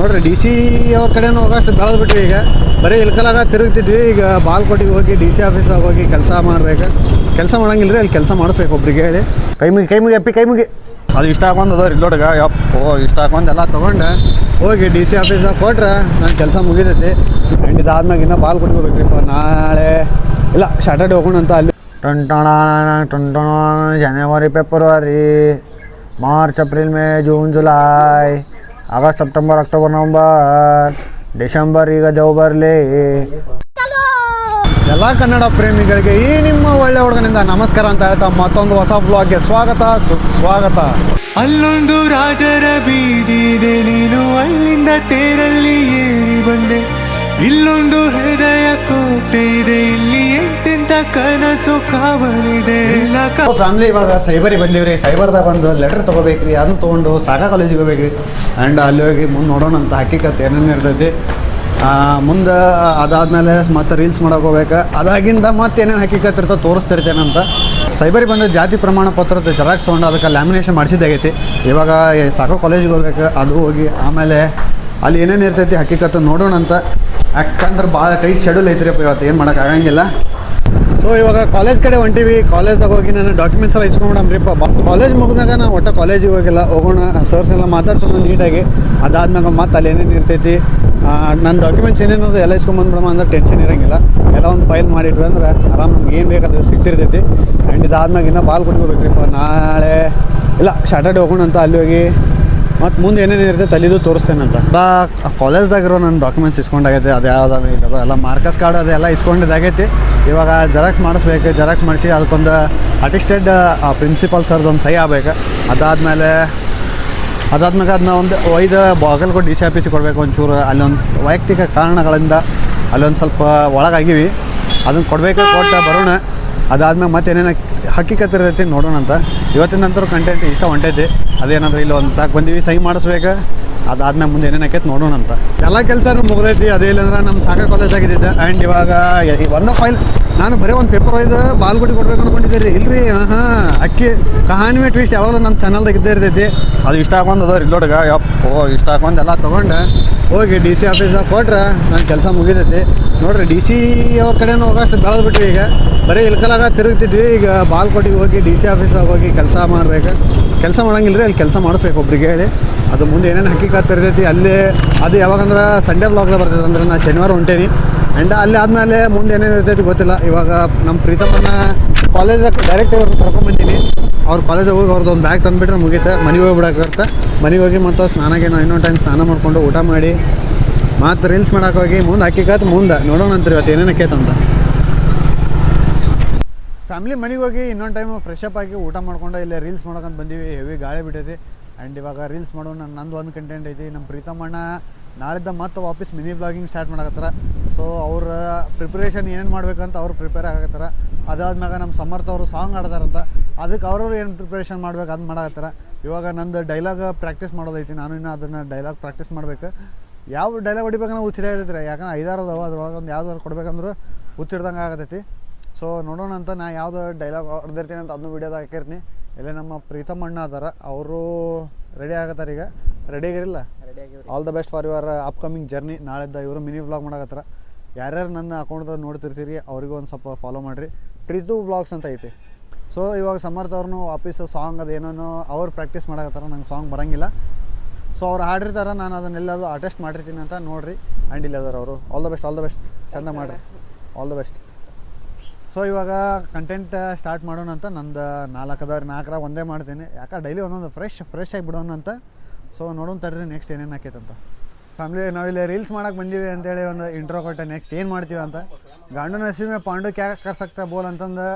ನೋಡ್ರಿ D C ಅವ್ರ ಕಡೆನೂ ಹೋಗೋಷ್ಟು ಬೆಳೆದ್ಬಿಟ್ವಿ. ಈಗ ಬರೀ ಇಲ್ಕಲಾಗ ತಿರುಗ್ತಿದ್ವಿ. ಈಗ ಬಾಲ್ಕೋಟಿಗೆ ಹೋಗಿ ಡಿ ಸಿ ಆಫೀಸಾಗ ಹೋಗಿ ಕೆಲಸ ಮಾಡ್ಬೇಕು. ಕೆಲಸ ಮಾಡಂಗಿಲ್ಲ ರೀ, ಅಲ್ಲಿ ಕೆಲಸ ಮಾಡಿಸ್ಬೇಕು ಒಬ್ರಿಗೆ ಹೇಳಿ. ಕೈ ಮುಗಿ ಅಪ್ಪಿ ಕೈ ಮುಗಿ. ಅದು ಇಷ್ಟ ಹಾಕೊಂಡು ಅದ ರಿಲ್ಲೋಡ್ಗೆ ಯಪ್ಪೋ ಇಷ್ಟ ಹಾಕೊಂಡು ಎಲ್ಲ ತೊಗೊಂಡು ಹೋಗಿ ಡಿ ಸಿ ಆಫೀಸಾಗ ಕೊಟ್ರೆ ನಾನು ಕೆಲಸ ಮುಗಿದೈತಿ. ಆ್ಯಂಡ್ ಇದಾದ್ಮೇಲೆ ಇನ್ನೂ ಬಾಲ್ಕೋಟಿಗೆ ಹೋಗ್ಬೇಕ್ರಿಪ್ಪ. ನಾಳೆ ಇಲ್ಲ ಸ್ಯಾಟರ್ಡೆ ಹೋಗೋಣ ಅಂತ. ಅಲ್ಲಿ ಟೊಂಟೊಣ ಜನವರಿ ಫೆಬ್ರವರಿ ಮಾರ್ಚ್ ಏಪ್ರಿಲ್ ಮೇ ಜೂನ್ ಜುಲೈ ಆಗಸ್ಟ್ ಸೆಪ್ಟೆಂಬರ್ ಅಕ್ಟೋಬರ್ ನವಂಬರ್ ಡಿಸೆಂಬರ್ ಈಗ ದೇವ್ ಬರಲಿ. ಎಲ್ಲ ಕನ್ನಡ ಪ್ರೇಮಿಗಳಿಗೆ ಈ ನಿಮ್ಮ ಒಳ್ಳೆ ಹುಡುಗನಿಂದ ನಮಸ್ಕಾರ ಅಂತ ಹೇಳ್ತಾ ಮತ್ತೊಂದು ಹೊಸ ಬ್ಲಾಗ್ಗೆ ಸ್ವಾಗತ ಸುಸ್ವಾಗತ. ಅಲ್ಲೊಂದು ರಾಜರ ಬೀದಿದೆ, ನೀನು ಅಲ್ಲಿಂದ ತೇರಲ್ಲಿ ಏರಿ ಬಂದೆ. ಇಲ್ಲೊಂದು ಹೃದಯ ಕೋಟೆ ಇದೆ, ಇಲ್ಲಿ ಎಂತೆಂತ ಕನಸು ಕಾವಲಿದೆ. ಫ್ಯಾಮಿಲಿ ಇವಾಗ ಸೈಬರಿಗೆ ಬಂದೀವ್ರಿ. ಸೈಬರ್ದಾಗ ಒಂದು ಲೆಟರ್ ತೊಗೋಬೇಕ್ರಿ. ಅದನ್ನ ತೊಗೊಂಡು ಸಾಗಾ ಕಾಲೇಜಿಗೆ ಹೋಗ್ಬೇಕ್ರಿ. ಆ್ಯಂಡ್ ಅಲ್ಲಿ ಹೋಗಿ ಮುಂದೆ ನೋಡೋಣ ಅಂತ ಹಕ್ಕಿಕತೆ ಏನೇನು ಇರ್ತೈತಿ. ಮುಂದೆ ಅದಾದಮೇಲೆ ಮತ್ತೆ ರೀಲ್ಸ್ ಮಾಡೋಕೆ ಹೋಗ್ಬೇಕು. ಅದಾಗಿಂದ ಮತ್ತೆ ಏನೇನು ಹಕ್ಕಿಕತೆ ಇರ್ತದೆ ತೋರಿಸ್ತಿರ್ತೇನಂತ. ಸೈಬರಿಗೆ ಬಂದ ಜಾತಿ ಪ್ರಮಾಣ ಪತ್ರದ ಜೆರಾಕ್ಸ್ ತೊಗೊಂಡು ಅದಕ್ಕೆ ಲ್ಯಾಮಿನೇಷನ್ ಮಾಡಿಸಿದ್ದಾಗೈತಿ. ಇವಾಗ ಸಾಗಾ ಕಾಲೇಜಿಗೆ ಹೋಗ್ಬೇಕು. ಅದು ಹೋಗಿ ಆಮೇಲೆ ಅಲ್ಲಿ ಏನೇನು ಇರ್ತೈತಿ ಹಕ್ಕಿಕತೆ ನೋಡೋಣ ಅಂತ. ಯಾಕಂದ್ರೆ ಭಾಳ ಟೈಟ್ ಶೆಡ್ಯೂಲ್ ಐತ್ರಿಪ್ಪ ಇವತ್ತು, ಏನು ಮಾಡೋಕ್ಕಾಗಂಗಿಲ್ಲ. ಸೊ ಇವಾಗ ಕಾಲೇಜ್ ಕಡೆ ಹೊಂಟೀವಿ. ಕಾಲೇಜ್ದಾಗ ಹೋಗಿ ನಾನು ಡಾಕ್ಯುಮೆಂಟ್ಸ್ ಎಲ್ಲ ಇಸ್ಕೊಂಡ್ಬಿಡಮ್ರಿಪ್ಪ. ಕಾಲೇಜ್ ಮುಗಿದಾಗ ನಾವು ಒಟ್ಟು ಕಾಲೇಜಿಗೆ ಹೋಗೋಣ. ಸರ್ಸ್ ಎಲ್ಲ ಮಾತಾಡ್ಸೋಣ ನೀಟಾಗಿ. ಅದಾದ್ಮೇಲೆ ಮತ್ತೆ ಅಲ್ಲಿ ಏನೇನು ಇರ್ತೈತಿ ನನ್ನ ಡಾಕ್ಯುಮೆಂಟ್ಸ್ ಏನೇನು ಎಲ್ಲ ಇಸ್ಕೊಂಬಂದ್ಬಿಡಮ್ಮ ಅಂದ್ರೆ ಟೆನ್ಷನ್ ಇರೋಂಗಿಲ್ಲ. ಎಲ್ಲ ಒಂದು ಫೈಲ್ ಮಾಡಿಟ್ವಿ ಅಂದ್ರೆ ಆರಾಮ್ ನಮ್ಗೆ ಏನು ಬೇಕಾದ್ರೆ ಸಿಗ್ತಿರ್ತೈತಿ. ಆ್ಯಂಡ್ ಇದಾದ್ಮೇಲೆ ಇನ್ನೂ ಬಾಲ್ ಕೊಟ್ಕೋಬೇಕ್ರಿಪ್ಪ. ನಾಳೆ ಇಲ್ಲ ಸ್ಯಾಟರ್ಡೆ ಹೋಗೋಣ ಅಂತ. ಅಲ್ಲಿ ಹೋಗಿ ಮತ್ತು ಮುಂದೆ ಏನೇನು ಇರ್ತೈತೆ ಅಲ್ಲಿದು ತೋರಿಸ್ತೇನಂತ. ಕಾಲೇಜ್ದಾಗಿರೋ ನನ್ನ ಡಾಕ್ಯುಮೆಂಟ್ಸ್ ಇಸ್ಕೊಂಡಾಗೈತೆ. ಅದು ಯಾವುದಾದ್ರು ಇರೋದು ಎಲ್ಲ ಮಾರ್ಕಸ್ ಕಾರ್ಡ್ ಅದೆಲ್ಲ ಇಸ್ಕೊಂಡಿದ್ದಾಗೈತಿ. ಇವಾಗ ಜೆರಾಕ್ಸ್ ಮಾಡಿಸ್ಬೇಕು. ಜೆರಾಕ್ಸ್ ಮಾಡಿಸಿ ಅದಕ್ಕೊಂದು ಅಟಿಸ್ಟೆಡ್ ಪ್ರಿನ್ಸಿಪಾಲ್ ಸರ್ದೊಂದು ಸಹಿ ಆಗ್ಬೇಕು. ಅದಾದಮೇಲೆ ಅದನ್ನ ಒಂದು ಬಾಗಲಕೋಟೆ ಡಿ ಸಿ ಆಫೀಸಿಗೆ ಕೊಡಬೇಕು. ಒಂಚೂರು ಅಲ್ಲೊಂದು ವೈಯಕ್ತಿಕ ಕಾರಣಗಳಿಂದ ಅಲ್ಲೊಂದು ಸ್ವಲ್ಪ ಒಳಗಾಗಿವಿ. ಅದನ್ನು ಕೊಡಬೇಕು. ಕೊಟ್ಟು ಬರೋಣ. ಅದಾದ್ಮೇಲೆ ಮತ್ತೆ ಏನೇನು ಹಕ್ಕಿಕತೆ ಇರ್ತೈತಿ ನೋಡೋಣ ಅಂತ. ಇವತ್ತಿನ ನಂತರ ಕಂಟೆಂಟ್ ಇಷ್ಟ ಹೊಂಟೈತಿ. ಅದೇನಾದರೂ ಇಲ್ಲಿ ಒಂದು ತಾಕ ಬಂದೀವಿ, ಸಹಿ ಮಾಡಿಸ್ಬೇಕು. ಅದಾದ್ಮೇಲೆ ಮುಂದೆ ಏನೇನು ಆಕೈತೆ ನೋಡೋಣ ಅಂತ. ಎಲ್ಲ ಕೆಲಸನೂ ಮುಗಿದೈತಿ. ಅದೇ ಇಲ್ಲಂದ್ರೆ ನಮ್ಮ ಸಾಗಾ ಕಾಲೇಜಾಗಿದ್ದಿದ್ದೆ. ಆ್ಯಂಡ್ ಇವಾಗ ಒಂದು ಫೈಲ್ ನಾನು ಬರೀ ಒಂದು ಪೇಪರ್ ಒಯ್ದು ಬಾಲ್ಕೋಟಿ ಕೊಡ್ಬೇಕು ಅಂದ್ಕೊಂಡಿದ್ದೀರಿ. ಇಲ್ರಿ ಅಕ್ಕಿ ಕಹಾನಿ ಟ್ವಿಸ್ಟ್ ಯಾವಾಗಲೂ ನಮ್ಮ ಚಾನಲ್ದಾಗ ಇದ್ದೇ ಇರ್ತೈತಿ. ಅದು ಇಷ್ಟ ಹಾಕೊಂಡು ಅದ ರಿಲ್ಲೋಡ್ಗೆ ಯಪ್ಪೋ ಇಷ್ಟ ಹಾಕೊಂಡು ಎಲ್ಲ ತೊಗೊಂಡು ಹೋಗಿ ಡಿ ಸಿ ಆಫೀಸಾಗ ಕೊಟ್ರೆ ನನ್ನ ಕೆಲಸ ಮುಗಿದೈತಿ. ನೋಡಿರಿ ಡಿ ಸಿ ಅವ್ರ ಕಡೆನೂ ಹೋಗೋಷ್ಟು ಬೆಳೆದ್ಬಿಟ್ವಿ. ಈಗ ಬರೀ ಇಲ್ಕಲಾಗ ತಿರುಗ್ತಿದ್ವಿ. ಈಗ ಬಾಲ್ಕೋಟಿಗೆ ಹೋಗಿ ಡಿ ಸಿ ಆಫೀಸಾಗ ಹೋಗಿ ಕೆಲಸ ಮಾಡ್ಬೇಕು. ಕೆಲಸ ಮಾಡಂಗಿಲ್ಲ ರೀ, ಅಲ್ಲಿ ಕೆಲಸ ಮಾಡಿಸ್ಬೇಕು ಒಬ್ರಿಗೆ ಹೇಳಿ. ಅದು ಮುಂದೆ ಏನೇನು ಹಕ್ಕಿಕತೆ ಇರ್ತೈತಿ ಅಲ್ಲಿ. ಅದು ಯಾವಾಗಂದ್ರೆ ಸಂಡೇ ಬ್ಲಾಗ್ದಾಗ ಬರ್ತೈತೆ. ಅಂದ್ರೆ ನಾನು ಶನಿವಾರ ಹೊಂಟೇನಿ. ಆ್ಯಂಡ್ ಅಲ್ಲಿ ಆದಮೇಲೆ ಮುಂದೆ ಏನೇನು ಇರ್ತೈತಿ ಗೊತ್ತಿಲ್ಲ. ಇವಾಗ ನಮ್ಮ ಪ್ರೀತಮ್ಮನ ಕಾಲೇಜಾಗ ಡೈರೆಕ್ಟ್ ಅವ್ರನ್ನ ಕರ್ಕೊಂಬಂದೀನಿ. ಅವ್ರ ಕಾಲೇಜಿಗೆ ಹೋಗಿ ಅವ್ರದ್ದು ಒಂದು ಬ್ಯಾಗ್ ತಂದುಬಿಟ್ರೆ ಮುಗೀತೆ. ಮನೆಗೆ ಹೋಗ್ಬಿಡಕ್ಕೆ. ಮನೆಗೆ ಹೋಗಿ ಮತ್ತು ಸ್ನಾನಕ್ಕೆ ಇನ್ನೊಂದು ಟೈಮ್ ಸ್ನಾನ ಮಾಡಿಕೊಂಡು ಊಟ ಮಾಡಿ ಮತ್ತು ರೀಲ್ಸ್ ಮಾಡೋಕೆ ಹೋಗಿ ಮುಂದೆ ಹಕ್ಕಿಕತೆ ಮುಂದೆ ನೋಡೋಣ ಅಂತೀರಿ ಇವತ್ತು ಏನೇನು ಆಕೈತಂತ. ಫ್ಯಾಮಿಲಿ ಮನೆಗೆ ಹೋಗಿ ಇನ್ನೊಂದು ಟೈಮ್ ಫ್ರೆಶ್ ಅಪ್ ಆಗಿ ಊಟ ಮಾಡ್ಕೊಂಡು ಇಲ್ಲೇ ರೀಲ್ಸ್ ಮಾಡೋಕಂತ ಬಂದೀವಿ. ಹೆವಿ ಗಾಳಿ ಬಿಟ್ಟೈತಿ. ಆ್ಯಂಡ್ ಇವಾಗ ರೀಲ್ಸ್ ಮಾಡೋಣ. ನಂದು ಒಂದು ಕಂಟೆಂಟ್ ಐತಿ. ನಮ್ಮ ಪ್ರೀತಮ್ಮಣ್ಣ ನಾಳಿದ್ದ ಮತ್ತೆ ವಾಪಸ್ ಮಿನಿ ಬ್ಲಾಗಿಂಗ್ ಸ್ಟಾರ್ಟ್ ಮಾಡಕತ್ತಾರ. ಸೊ ಅವ್ರ ಪ್ರಿಪ್ರೇಷನ್ ಏನೇನು ಮಾಡ್ಬೇಕಂತ ಅವ್ರು ಪ್ರಿಪೇರ್ ಆಗತ್ತಾರ. ಅದಾದ್ಮ್ಯಾಗ ನಮ್ಮ ಸಮರ್ಥ ಅವರು ಸಾಂಗ್ ಆಡ್ತಾರಂತ. ಅದಕ್ಕೆ ಅವ್ರವ್ರು ಏನು ಪ್ರಿಪ್ರೇಷನ್ ಮಾಡ್ಬೇಕು ಅದನ್ನ ಮಾಡಕತ್ತಾರ. ಇವಾಗ ನಂದು ಡೈಲಾಗ್ ಪ್ರಾಕ್ಟೀಸ್ ಮಾಡೋದೈತಿ. ನಾನು ಇನ್ನೂ ಅದನ್ನು ಡೈಲಾಗ್ ಪ್ರಾಕ್ಟೀಸ್ ಮಾಡ್ಬೇಕು. ಯಾವ ಡೈಲಾಗ್ ಹೊಡಿಬೇಕಂದ್ರೆ ಹುಚ್ಚಿಡಿಯೈತ್ರಿ. ಯಾಕಂದ್ರೆ 5-6 ಅದಾವ. ಅದ್ರೊಳಗೆ ಒಂದು ಯಾವ್ದಾದ್ರು ಕೊಡ್ಬೇಕಂದ್ರೆ ಹುಚ್ಚಿಡ್ದಂಗೆ ಆಗತೈತಿ. ಸೊ ನೋಡೋಣ ಅಂತ. ನಾ ಯಾವ್ದು ಡೈಲಾಗ್ ಹೊಡೆದಿರ್ತೀನಿ ಅಂತ ಅದನ್ನು ವೀಡಿಯೋದಾಗ ಹಾಕಿರ್ತೀನಿ. ಇಲ್ಲೇ ನಮ್ಮ ಪ್ರೀತಮ್ಮಣ್ಣ ಅದಾರ. ಅವರು ರೆಡಿ ಆಗತ್ತಾರೆ. ಈಗ ರೆಡಿ ಆಗಿರಿಲ್ಲ? All the best for your upcoming journey. ನಾಳೆದ್ದ ಇವರು ಮಿನಿ ವ್ಲಾಗ್ ಮಾಡಕತ್ತಾರ. ಯಾರ್ಯಾರು ನನ್ನ ಅಕೌಂಟ್ದಾಗ ನೋಡ್ತಿರ್ತೀರಿ ಅವ್ರಿಗೂ ಒಂದು ಸ್ವಲ್ಪ ಫಾಲೋ ಮಾಡಿರಿ. ಪ್ರೀತು ವ್ಲಾಗ್ಸ್ ಅಂತ ಐತಿ. ಸೊ ಇವಾಗ ಸಮರ್ಥ ಅವ್ರನ್ನೂ ವಾಪಸ್ ಸಾಂಗ್ ಅದೇನೋ ಅವ್ರು ಪ್ರಾಕ್ಟೀಸ್ ಮಾಡಕತ್ತಾರ. ನಂಗೆ ಸಾಂಗ್ ಬರೋಂಗಿಲ್ಲ. ಸೊ ಅವ್ರು ಹಾಡಿರ್ತಾರೆ. ನಾನು ಅದನ್ನೆಲ್ಲದು ಅಟೆಸ್ಟ್ ಮಾಡಿರ್ತೀನಿ ಅಂತ ನೋಡಿರಿ. ಆ್ಯಂಡ್ ಇಲ್ಲ ಅದಾರ ಅವರು. ಆಲ್ ದ ಬೆಸ್ಟ್ ಚೆಂದ ಮಾಡಿರಿ. All the best. ಸೊ ಇವಾಗ ಕಂಟೆಂಟ್ ಸ್ಟಾರ್ಟ್ ಮಾಡೋಣ ಅಂತ. ನಂದು 4 ಒಂದೇ ಮಾಡ್ತೀನಿ. ಯಾಕೆ ಡೈಲಿ ಒಂದೊಂದು ಫ್ರೆಶ್ ಆಗಿ ಬಿಡೋಣ ಅಂತ. ಸೊ ನೋಡೋಣ ತರ್ರಿ ನೆಕ್ಸ್ಟ್ ಏನೇನು ಆಕೈತಂತ. ಫ್ಯಾಮಿಲಿ ನಾವಿಲ್ಲಿ ರೀಲ್ಸ್ ಮಾಡೋಕೆ ಬಂದೀವಿ ಅಂತೇಳಿ ಒಂದು ಇಂಟ್ರೋ ಕೊಟ್ಟೆ. ನೆಕ್ಸ್ಟ್ ಏನು ಮಾಡ್ತೀವಿ ಅಂತ. ಗಂಡು ನಸೀಮೆ ಪಾಂಡು ಕ್ಯಾ ಕರ್ ಸಕ್ತಾ ಬೋಲ್ ಅಂತಂದು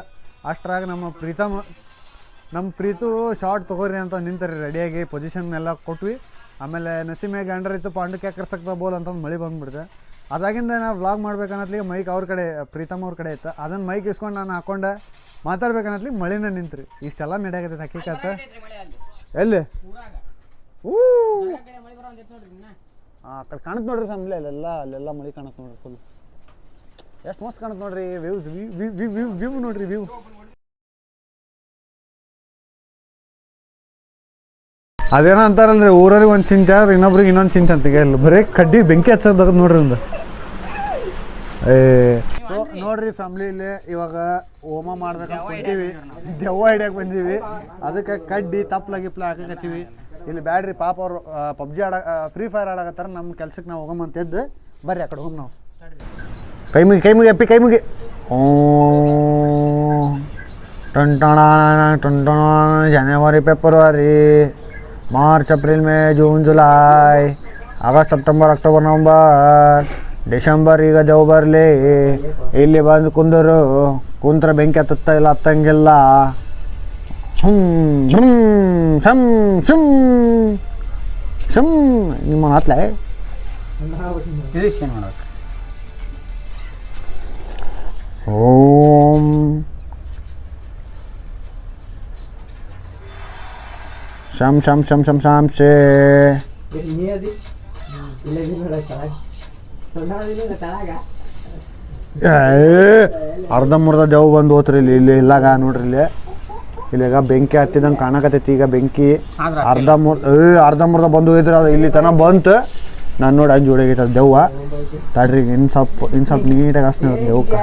ಅಷ್ಟ್ರಾಗ ನಮ್ಮ ಪ್ರೀತು ಶಾರ್ಟ್ ತೊಗೋರಿ ಅಂತ ನಿಂತರಿ ರೆಡಿಯಾಗಿ ಪೊಸಿಷನ್ ಎಲ್ಲ ಕೊಟ್ವಿ. ಆಮೇಲೆ ನಸೀಮೆ ಗಂಡ್ರ ಇತ್ತು ಪಾಂಡು ಕ್ಯಾ ಕರ್ ಸಕ್ತಾ ಬೋಲ್ ಅಂತಂದು ಮಳೆ ಬಂದುಬಿಡ್ತೆ. ಅದಾಗಿಂದ ನಾವು ವ್ಲಾಗ್ ಮಾಡ್ಬೇಕನ್ನತ್ಲಿಗೆ ಮೈಕ್ ಅವ್ರ ಕಡೆ ಪ್ರೀತಮ್ ಅವ್ರ ಕಡೆ ಇತ್ತು. ಅದನ್ನು ಮೈಕ್ ಇಸ್ಕೊಂಡು ನಾನು ಹಾಕ್ಕೊಂಡು ಮಾತಾಡ್ಬೇಕನ್ನತ್ಲಿ ಮಳಿನ ನಿಂತ್ರಿ. ಇಷ್ಟೆಲ್ಲ ನಡೆಯಾಗೈತೆ ಹಕ್ಕಿಕತೆ. ಎಲ್ಲಿ ಆ ಕಡೆ ಕಾಣುತ್ತೆ ನೋಡ್ರಿ ಫ್ಯಾಮಿಲಿ. ಅಲ್ಲೆಲ್ಲ ಮಳೆ ಕಾಣುತ್ತೆ ನೋಡ್ರಿ. ಫುಲ್ ಎಷ್ಟು ಮಸ್ತ್ ಕಾಣುತ್ತೆ ನೋಡ್ರಿ. ವ್ಯೂ ನೋಡ್ರಿ ವ್ಯೂ. ಅದೇನೋ ಅಂತಾರಲ್ರಿ ಊರವ್ರಿಗೆ ಒಂದು ಚಿಂತೆ ಆದ್ರೆ ಇನ್ನೊಬ್ರಿಗೆ ಇನ್ನೊಂದು ಚಿಂತೆ ಅಂತ ಇಲ್ಲ ಬರೀ ಕಡ್ಡಿ ಬೆಂಕಿ ಹಚ್ಚೋದಾಗ ನೋಡ್ರಿ ಒಂದು ಸೊ ನೋಡ್ರಿ ಫ್ಯಾಮ್ಲಿಲಿ ಇವಾಗ ಹೋಮ ಮಾಡ್ಬೇಕಂತ ಕೊಡ್ತೀವಿ ದೆವ್ವ ಹಿಡಿಯಕ್ಕೆ ಬಂದೀವಿ ಅದಕ್ಕೆ ಕಡ್ಡಿ ತಪ್ಪಲ ಗಿಪ್ಲ ಹಾಕಕತ್ತೀವಿ ಇಲ್ಲಿ ಬ್ಯಾಡ್ರಿ ಪಾಪ ಅವರು ಪಬ್ಜಿ ಫ್ರೀ ಫೈರ್ ಆಡಕತ್ತಾರ ನಮ್ಮ ಕೆಲ್ಸಕ್ಕೆ ನಾವು ಹೋಗಮ್ಮಂತ ಎದ್ದು ಬರ್ರಿ ಆ ಕಡೆ ಹೋಗಿ ನಾವು ಕೈ ಮುಗಿ ಅಪ್ಪಿ ಕೈ ಮುಗಿ टन जनवरी फेब्रुवरी मार्च अप्रैल मई जून जुलाई अगस्त सप्टेंबर अक्टोबर नवंबर ಡಿಸೆಂಬರ್ ಈಗ ದೇವ್ ಬರಲಿ ಇಲ್ಲಿ ಬಂದು ಕುಂದರು ಕುಂತ್ರ ಬೆಂಕಿ ಹತ್ತುತ್ತಾ ಇಲ್ಲ ಹತ್ತಂಗಿಲ್ಲ ಶುಮ್ ಶುಮ್ ಶಮ್ ಶುಮ್ ಶುಮ್ ನಿಮ್ಮ ಹತ್ಲೆ ಓಂ ಶಂ ಶಂ ಶಂ ಶಂ ಶಾಂ ಶೇ ಅರ್ಧಂಬರ್ಧ ದೇವ್ ಬಂದು ಹೋತ್ರಿ ಇಲ್ಲಿ ಇಲ್ಲಾಗ ನೋಡ್ರಿ ಇಲ್ಲಿಗ ಬೆಂಕಿ ಹತ್ತಿದಂಗೆ ಕಾಣಕತ್ತೈತಿ ಈಗ ಬೆಂಕಿ ಅರ್ಧಂಬರ್ಧ ಬಂದು ಹೋಗಿದ್ರಿ ಅದು ಇಲ್ಲಿ ತನಕ ಬಂತು ನಾನು ನೋಡಿ ಅಂಜು ಹೊಡಗೈತೆ ದೆವ್ವ ತಡ್ರಿ ಇನ್ನು ಸ್ವಲ್ಪ ನೀಟಾಗಿ ಹಸ್ನ ದೆವ್ಕ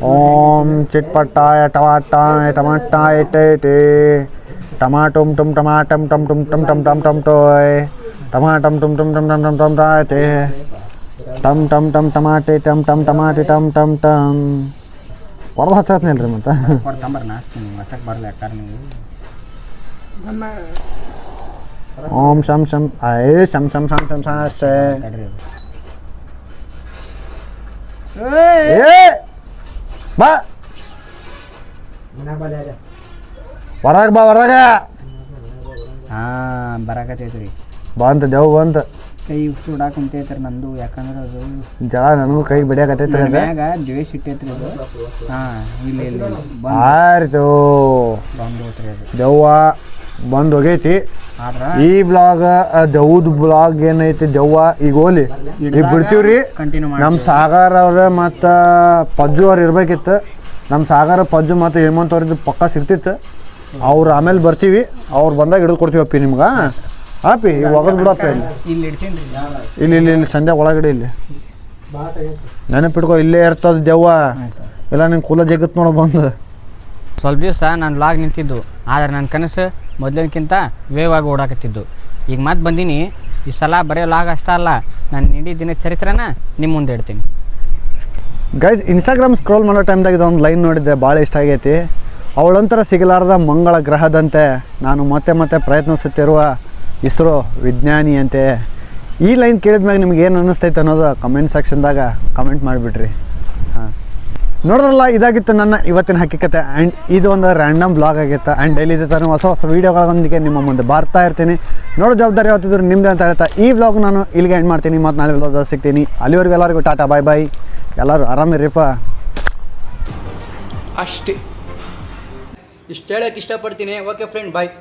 ಓಂ ಚಿಟ್ಪಟ್ಟಾಯ ಟಮಾಟ ಇಟ್ಟೈತಿ ಟಮಾಟಮ್ ಟಮ್ ಟಮಾಟಮ್ ಟಮ್ ಟಮ್ ಟಮ್ ಟಮ್ ಟಮ್ ಟಮ್ ಟೋಯ್ ಟಮಾಟಮ್ ಟಮ್ ಟಮ್ ಟಮ್ ಟಮ್ ಟಮ್ ಟಮ್ ಟಾಯ್ತೆ ಟಮ್ ಟಮ್ ಟಮ್ ಟಮಾಟೆ ಟಮ್ ಟಮ್ ಟಮಾಟೆ ಟಮ್ ಟಮ್ ಟಮ್ ಹೊರದು ಹಚ್ಚತ್ನಲ್ರಿ ಮತ್ತೆ ಓಂ ಶಂ ಶಂ ಶಂ ಶಂ ಶಂ ಶಂ ಶಾಸ್ತ್ರೇ ಬಾ ಹೊರಗೆ ಬಾ ಹೊರಗೆ ಹಾಂ ಬರಾಕತ್ತೈತ್ರಿ ಬಂತ ದೇವ್ ಬಂತ ಕೈ ಉಸಿರು ಕುಂತೈತ್ರಿ ನಂದು ಯಾಕಂದ್ರೆ ಅದು ಜಳ ನನಗೂ ಕೈ ಬಿಡಿಯಾಕತ್ತೈತ್ರಿ ಅದು ಮ್ಯಾಗ ದ್ವೇಷ ಇಟ್ಟೈತ್ರಿ ಅದು ಹಾಂ ಇಲ್ಲ ಆಯ್ತು ಬಂದು ಹೋತ್ರಿ ಅದು ದೆವ್ವ ಬಂದು ಹೋಗೈತಿ ಆದ್ರೆ ಈ ಬ್ಲಾಗ್ ದೆವ್ವದ ಬ್ಲಾಗ್ ಏನೈತಿ ದೆವ್ವ ಈಗ ಹೋಲಿ ಈಗ ಬಿಡ್ತೀವ್ರಿ ಕಂಟಿನ್ಯೂ ಮಾಡಿ ನಮ್ಮ ಸಾಗರ್ ಅವ್ರ ಮತ್ತು ಪಜ್ಜು ಅವ್ರು ಇರ್ಬೇಕಿತ್ತು ನಮ್ಮ ಸಾಗರ ಪಜ್ಜು ಮತ್ತು ಹೇಮಂತ್ ಅವ್ರದ್ದು ಪಕ್ಕ ಸಿಗ್ತಿತ್ತು ಅವ್ರು ಆಮೇಲೆ ಬರ್ತೀವಿ ಅವ್ರು ಬಂದಾಗ ಹಿಡಿದು ಕೊಡ್ತೀವಪ್ಪಿ ನಿಮ್ಗೆ ಹಾಪಿ ಈಗ ಒಗದು ಬಿಡಪ್ಪ ಇಲ್ಲಿ ಇಡ್ತೀನಿ ಇಲ್ಲಿ ಸಂಜೆ ಒಳಗಡೆ ಇಲ್ಲಿ ನೆನಪಿಟ್ಕೊ ಇಲ್ಲೇ ಇರ್ತದ ದೆವ್ವ ಇಲ್ಲ ನಿಂಗೆ ಕುಲ ಜಗತ್ ನೋಡ ಬಂದು ಸ್ವಲ್ಪ ದಿವಸ ನಾನು ಲಾಗ್ ನಿಂತಿದ್ದು ಆದ್ರೆ ನನ್ನ ಕನಸು ಮೊದಲಿನಕ್ಕಿಂತ ವೇವಾಗಿ ಓಡಾಕತ್ತಿದ್ದು ಈಗ ಮತ್ತೆ ಬಂದೀನಿ ಈ ಸಲ ಬರೀ ಲಾಗ್ ಅಷ್ಟೇ ಅಲ್ಲ ನಾನು ಇಡೀ ದಿನ ಚರಿತ್ರೆನ ನಿಮ್ಮ ಮುಂದೆ ಇಡ್ತೀನಿ ಗೈಸ್ ಇನ್ಸ್ಟಾಗ್ರಾಮ್ ಸ್ಕ್ರೋಲ್ ಮಾಡೋ ಟೈಮ್ದಾಗ ಇದೊಂದು ಲೈನ್ ನೋಡಿದ್ದೆ ಭಾಳ ಇಷ್ಟ ಆಗೈತಿ ಅವಳಂತರ ಸಿಗಲಾರದ ಮಂಗಳ ಗ್ರಹದಂತೆ ನಾನು ಮತ್ತೆ ಪ್ರಯತ್ನಿಸುತ್ತಿರುವ ಇಸ್ರೋ ವಿಜ್ಞಾನಿಯಂತೆ ಈ ಲೈನ್ ಕೇಳಿದ್ಮ್ಯಾಗ ನಿಮ್ಗೆ ಏನು ಅನ್ನಿಸ್ತೈತೆ ಅನ್ನೋದು ಕಮೆಂಟ್ ಸೆಕ್ಷನ್ದಾಗ ಕಮೆಂಟ್ ಮಾಡಿಬಿಡ್ರಿ ಹಾಂ ನೋಡಿದ್ರಲ್ಲ ಇದಾಗಿತ್ತು ನನ್ನ ಇವತ್ತಿನ ಹಕ್ಕಿಕತೆ ಆ್ಯಂಡ್ ಇದು ಒಂದು ರ್ಯಾಂಡಮ್ ಬ್ಲಾಗ್ ಆಗಿತ್ತು ಆ್ಯಂಡ್ ಡೈಲಿ ಇದೇ ಥರ ಹೊಸ ವೀಡಿಯೋಗಳೊಂದಿಗೆ ನಿಮ್ಮ ಮುಂದೆ ಬರ್ತಾ ಇರ್ತೀನಿ ನೋಡೋ ಜವಾಬ್ದಾರಿ ಯಾವತ್ತಿದ್ರು ನಿಮ್ಮದೇ ಅಂತ ಹೇಳ್ತಾ ಈ ಬ್ಲಾಗ್ ನಾನು ಇಲ್ಲಿಗೆ ಎಂಡ್ ಮಾಡ್ತೀನಿ ಮತ್ತು ನಾಳೆ ಬ್ಲಾಗ್ ಸಿಗ್ತೀನಿ ಅಲ್ಲಿವರೆಗೂ ಎಲ್ಲರಿಗೂ ಟಾಟಾ ಬಾಯ್ ಬಾಯ್ ಎಲ್ಲರೂ ಆರಾಮಿರಿಪ್ಪ ಅಷ್ಟೇ ಇಷ್ಟು ಹೇಳೋಕ್ಕೆ ಇಷ್ಟಪಡ್ತೀನಿ ಓಕೆ ಫ್ರೆಂಡ್ ಬಾಯ್